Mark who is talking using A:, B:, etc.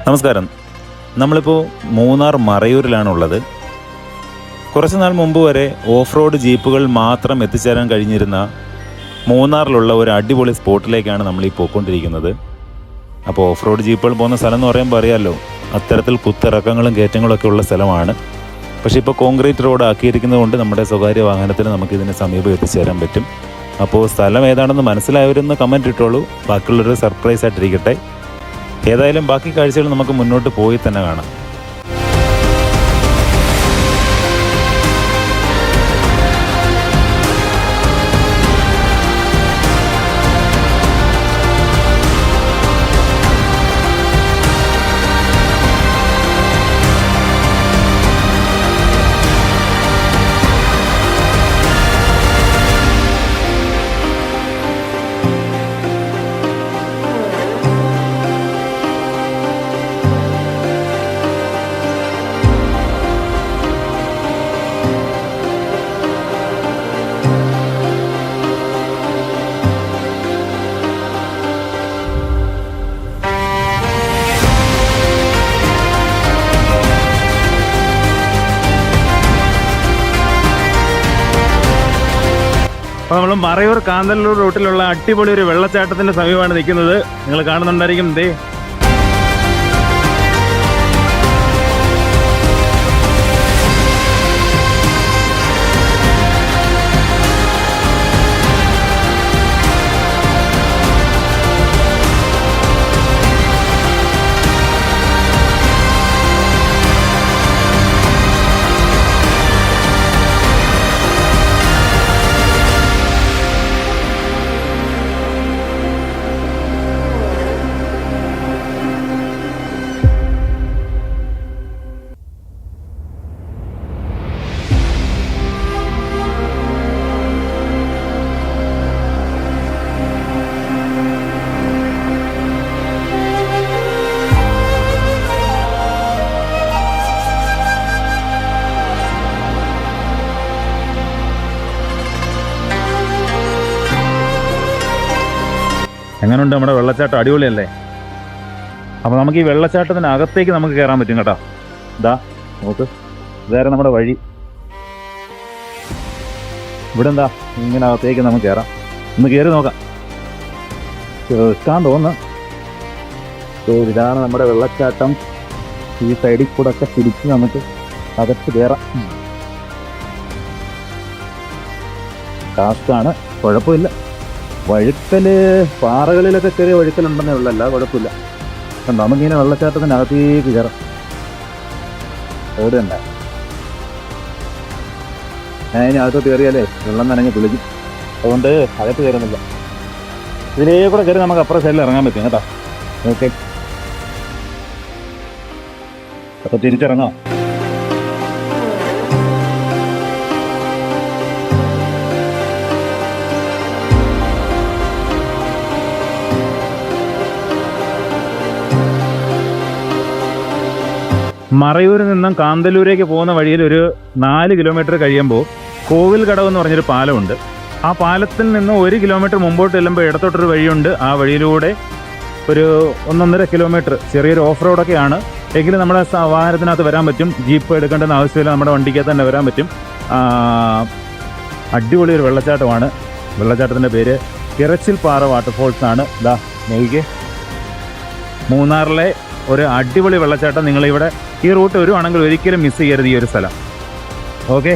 A: നമസ്കാരം. നമ്മളിപ്പോൾ മൂന്നാർ മറയൂരിലാണുള്ളത്. കുറച്ച് നാൾ മുമ്പ് വരെ ഓഫ് റോഡ് ജീപ്പുകൾ മാത്രം എത്തിച്ചേരാൻ കഴിഞ്ഞിരുന്ന മൂന്നാറിലുള്ള ഒരു അടിപൊളി സ്പോട്ടിലേക്കാണ് നമ്മൾ ഈ പോയിക്കൊണ്ടിരിക്കുന്നത്. അപ്പോൾ ഓഫ് റോഡ് ജീപ്പുകൾ പോകുന്ന സ്ഥലം എന്ന് പറയുമ്പോൾ അറിയാമല്ലോ, അത്തരത്തിൽ കുത്തിറക്കങ്ങളും കയറ്റങ്ങളൊക്കെ ഉള്ള സ്ഥലമാണ്. പക്ഷേ ഇപ്പോൾ കോൺക്രീറ്റ് റോഡ് ആക്കിയിരിക്കുന്നത് കൊണ്ട് നമ്മുടെ സ്വകാര്യ വാഹനത്തിന് നമുക്കിതിന് സമീപം എത്തിച്ചേരാൻ പറ്റും. അപ്പോൾ സ്ഥലം ഏതാണെന്ന് മനസ്സിലായവരെന്ന് കമൻറ്റ് ഇട്ടോളൂ. ബാക്കിയുള്ളൊരു സർപ്രൈസ് ആയിട്ടിരിക്കട്ടെ. ഏതായാലും ബാക്കി കാഴ്ചകൾ നമുക്ക് മുന്നോട്ട് പോയി തന്നെ കാണാം. അപ്പോൾ നമ്മൾ മറയൂർ കാന്തല്ലൂർ റൂട്ടിലുള്ള അടിപൊളി ഒരു വെള്ളച്ചാട്ടത്തിൻ്റെ സമീപമാണ് നിൽക്കുന്നത്. നിങ്ങൾ കാണുന്നുണ്ടായിരിക്കും. ദേ എങ്ങനെയുണ്ട് നമ്മുടെ വെള്ളച്ചാട്ടം? അടിപൊളിയല്ലേ? അപ്പോൾ നമുക്ക് ഈ വെള്ളച്ചാട്ടത്തിനകത്തേക്ക് നമുക്ക് കയറാൻ പറ്റും കേട്ടോ. ഇതാ നോക്ക്, ഇതായിരുന്നു നമ്മുടെ വഴി. ഇവിടെ എന്താ ഇങ്ങനെ അകത്തേക്ക് നമുക്ക് കയറാം. ഒന്ന് കയറി നോക്കാം. കേൾക്കാൻ തോന്നുന്നു. ഇതാണ് നമ്മുടെ വെള്ളച്ചാട്ടം. ഈ സൈഡിൽ കൂടെ ഒക്കെ തിരിച്ച് നമുക്ക് അകത്ത് കയറാം. കാസ്റ്റാണ്, കുഴപ്പമില്ല. വഴുക്കൽ പാറകളിലൊക്കെ ചെറിയ വഴുക്കലുണ്ടെന്നേ ഉള്ളല്ല, കുഴപ്പമില്ല. നമുക്കിങ്ങനെ വെള്ളച്ചാട്ടത്തിനകത്തേക്ക് കയറാം. ഓടുകണ്ട, ഞാൻ ഇനി അകത്തോട്ട് കയറിയാലേ വെള്ളം നനഞ്ഞ് കുളിക്കും. അതുകൊണ്ട് അകത്ത് കയറുന്നില്ല. ഇതിലേ കൂടെ കയറി നമുക്ക് അപ്പുറം സൈഡിൽ ഇറങ്ങാൻ പറ്റും കേട്ടോ. ഓക്കെ, അപ്പോൾ തിരിച്ചിറങ്ങാം. മറയൂരിൽ നിന്നും കാന്തല്ലൂരേക്ക് പോകുന്ന വഴിയിൽ ഒരു 4 കിലോമീറ്റർ കഴിയുമ്പോൾ കോവിൽ കടവ് എന്ന് പറഞ്ഞൊരു പാലമുണ്ട്. ആ പാലത്തിൽ നിന്ന് 1 കിലോമീറ്റർ മുമ്പോട്ട് ചെല്ലുമ്പോൾ ഇടത്തോട്ടൊരു വഴിയുണ്ട്. ആ വഴിയിലൂടെ ഒരു 1.5 കിലോമീറ്റർ ചെറിയൊരു ഓഫ് റോഡൊക്കെയാണ്. എങ്കിലും നമ്മുടെ വാഹനത്തിനകത്ത് വരാൻ പറ്റും. ജീപ്പ് എടുക്കേണ്ടെന്ന് ആവശ്യമില്ല, നമ്മുടെ വണ്ടിക്കകത്ത് തന്നെ വരാൻ പറ്റും. അടിപൊളി ഒരു വെള്ളച്ചാട്ടമാണ്. വെള്ളച്ചാട്ടത്തിൻ്റെ പേര് ഇറച്ചിൽ പാറ വാട്ടർഫോൾസ് ആണ്. ഇതാ നോക്കിക്കേ, മൂന്നാറിലെ ഒരു അടിപൊളി വെള്ളച്ചാട്ടം. നിങ്ങളിവിടെ ഈ റൂട്ട് വരുവാണെങ്കിൽ ഒരിക്കലും മിസ് ചെയ്യരുത് ഈ ഒരു സ്ഥലം. ഓക്കെ.